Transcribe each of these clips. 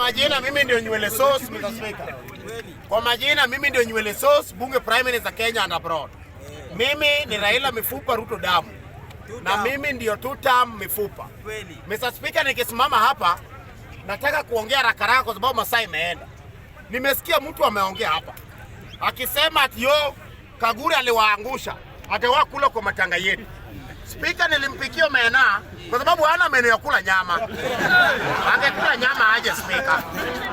majina mimi ndio Nywele Sauce, Mr. Speaker. Kwa majina mimi ndio Nywele Sauce, bunge Prime Minister Kenya and abroad. Mimi ni Raila mifupa, Ruto damu. Na mimi ndio two-term mifupa. Mr. Speaker, nikisimama hapa nataka kuongea haraka kwa sababu masaa imeenda. Nimesikia mtu ameongea hapa akisema ati Kagure aliwaangusha atawa kula kwa matanga yetu. Speaker, nilimpikia omena kwa sababu hana meno ya kula nyama. Angekula nyama aje Speaker.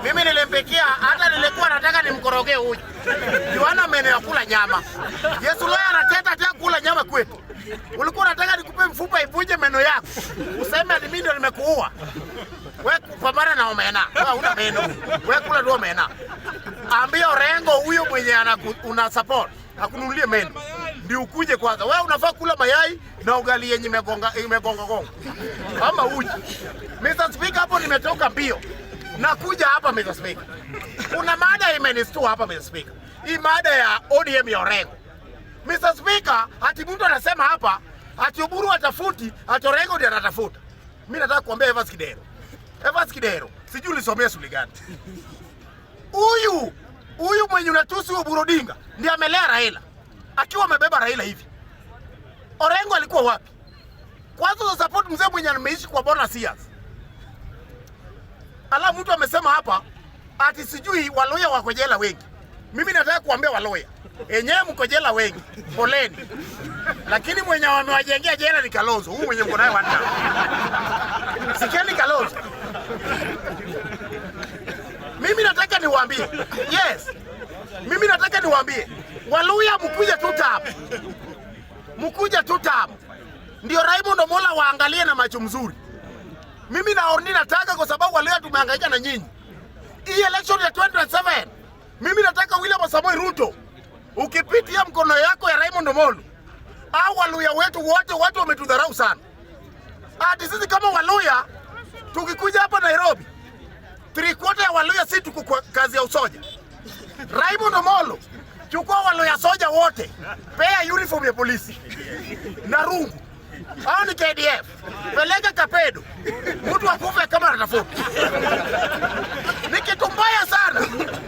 Mimi nilimpikia, hata nilikuwa nataka nimkorogee uji. Hana meno ya kula nyama. Yesu leo anateta tena kula nyama kwetu. Ulikuwa unataka nikupe mfupa ivuje meno yako. Useme mimi ndio nimekuua. Wewe kupambana na omena. Wewe una meno. Wewe kula tu omena. Ambia Orengo huyo mwenye una support akununulie meno. Ndio ukuje kwanza. Wewe unafaa kula mayai na ugali yenye imegonga. Kama uji. Mr. Speaker, hapo nimetoka mbio. Nakuja hapa Mr. Speaker. Kuna mada imenistua hapa Mr. Speaker. Hii mada ya ODM ya Orengo. Mr. Speaker, ati mtu anasema hapa ati Oburu atafuti, ati Orengo ndiye anatafuta. Mimi nataka kuambia Evans Kidero. Sijui ulisomea shule gani. Huyu mwenye unatusi Oburu Odinga ndiye amelea Raila. Akiwa amebeba Raila hivi. Orengo alikuwa wapi? Kwanza za support mzee mwenye ameishi kwa bonus years. Ala mtu amesema hapa ati sijui waloya wako jela wengi. Mimi nataka kuambia waloya, enyewe mko jela wengi. Poleni. Lakini mwenye wamewajengea jela ni Kalonzo. Huyu mwenye mko naye wanda. Sikieni Kalonzo. Mimi nataka niwaambie. Yes. Mimi nataka niwaambie. Waluya mkuja tutam. Ndio Raymond Omola waangalie na macho mzuri. Mimi nataka kwa sababu Waluya tumehangaika na nyinyi. Hii election ya 2027. Mimi nataka William Samoei Ruto ukipitia mkono yako ya Raymond Omolo. Au Waluya wetu wote watu wametudharau sana. Ati sisi kama Waluya tukikuja hapa Nairobi 3/4 ya Waluya si tuko kwa kazi ya usoja. Raymond Omolo, chukua Waluya soja wote, pea uniform ya polisi na rungu. Hao ni KDF. Peleka Kapedo. Mtu akufe kama anatafuta. Ni kitu mbaya sana.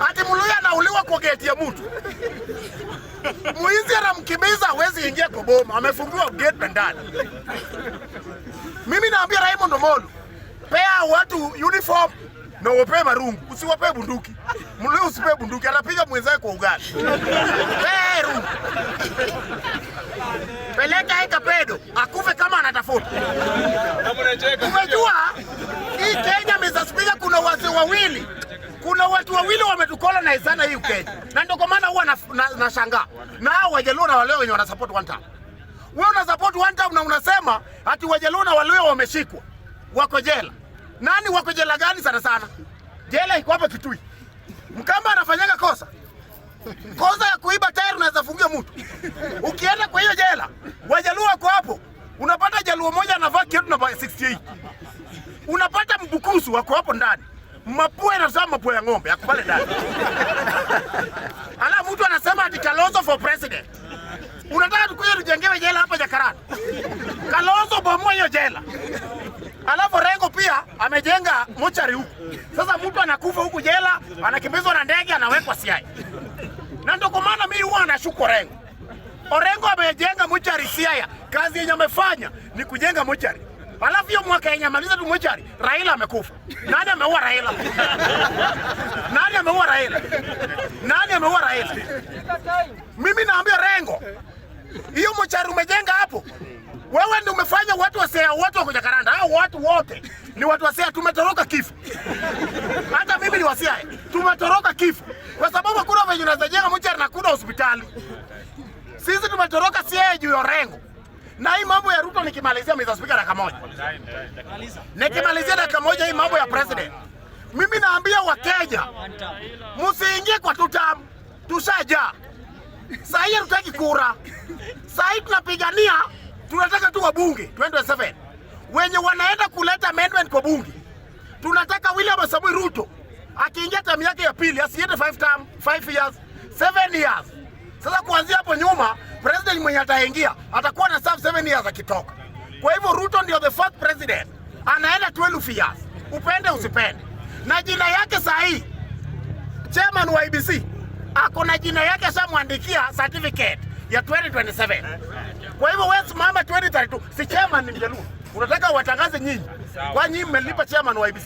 Ati Mluya anauliwa kwa geti ya mtu. Muizi anamkimbiza hawezi ingia kwa boma. Amefungiwa gate ndani. Mimi naambia Raymond Omolo, pea watu uniform na uwape marungu. Usiwape bunduki. Mluya usipe bunduki, anapiga mwenzake kwa ugali. Peru. Peleka Kapedo, akufe kama anatafuta. Umejua hii Kenya Mr. Speaker kuna wazee wawili. Kuna watu wawili wametukola na izana hii Kenya. Na ndio kwa maana huwa nashangaa. Na hao Wajaluo na Waluo wenye wana support one time. Wewe una support one time na unasema ati Wajaluo na Waluo wameshikwa. Wako jela. Nani wako jela gani sana? Jela iko hapa Kitui. Mkamba anafanyaga kosa. Kosa ya kuiba tairi unaweza fungia mtu. Ukienda kwa hiyo jela, Wajaluo wako hapo. Unapata Jaluo moja anavaa kiatu namba 68. Unapata Mbukusu wako hapo ndani. Mapua inasema mapua ya ng'ombe yako pale ndani. Alafu mtu anasema ati Kalonzo for president. Unataka tukuje tujengewe jela hapa Jakarta. Kalonzo bomoa hiyo jela. Alafu Orengo pia amejenga mochari huku. Sasa mtu anakufa huku jela, anakimbizwa na ndege, anawekwa Siaya. Na ndio kwa maana mimi huwa nashuku Orengo. Orengo amejenga mochari Siaya. Kazi yenye amefanya ni kujenga mochari. Alafu hiyo mwaka yenye amaliza tu mochari, Raila amekufa. Nani ameua Raila? Nani ameua Raila? Mimi naambia Orengo, hiyo mochari umejenga hapo. Wewe ndio umefanya watu wasea wote wako Jakarta. Hao watu wote ni watu wasea, tumetoroka kifo. Hata mimi ni wasea, tumetoroka kifo. Kwa sababu hakuna venye unaweza jenga mochari na kuna hospitali. Sisi tumetoroka Siaya juu ya Orengo. Na hii mambo ya Ruto nikimalizia Mr. Speaker dakika moja. Nikimalizia dakika moja hii mambo ya president. Mimi naambia Wakenya, msiingie kwa tutam. Tushaja. Sasa hii hatutaki kura. Sasa hii tunapigania, tunataka tu wabunge 27. Wenye wanaenda kuleta amendment kwa bunge. Tunataka William Samoei Ruto akiingia term yake ya pili asiende 5 years, 7 years. Sasa kuanzia hapo nyuma president mwenye ataingia atakuwa na serve 7 years akitoka. Kwa hivyo Ruto ndio the first president. Anaenda 12 years. Upende usipende. na jina yake sahi chairman wa IEBC ako na jina yake shamwandikia certificate ya 2027. Kwa hivyo wewe simama 2032, si chairman ni Mjaluo. Unataka watangaze nyinyi. Kwa nyinyi mmelipa chairman wa IEBC.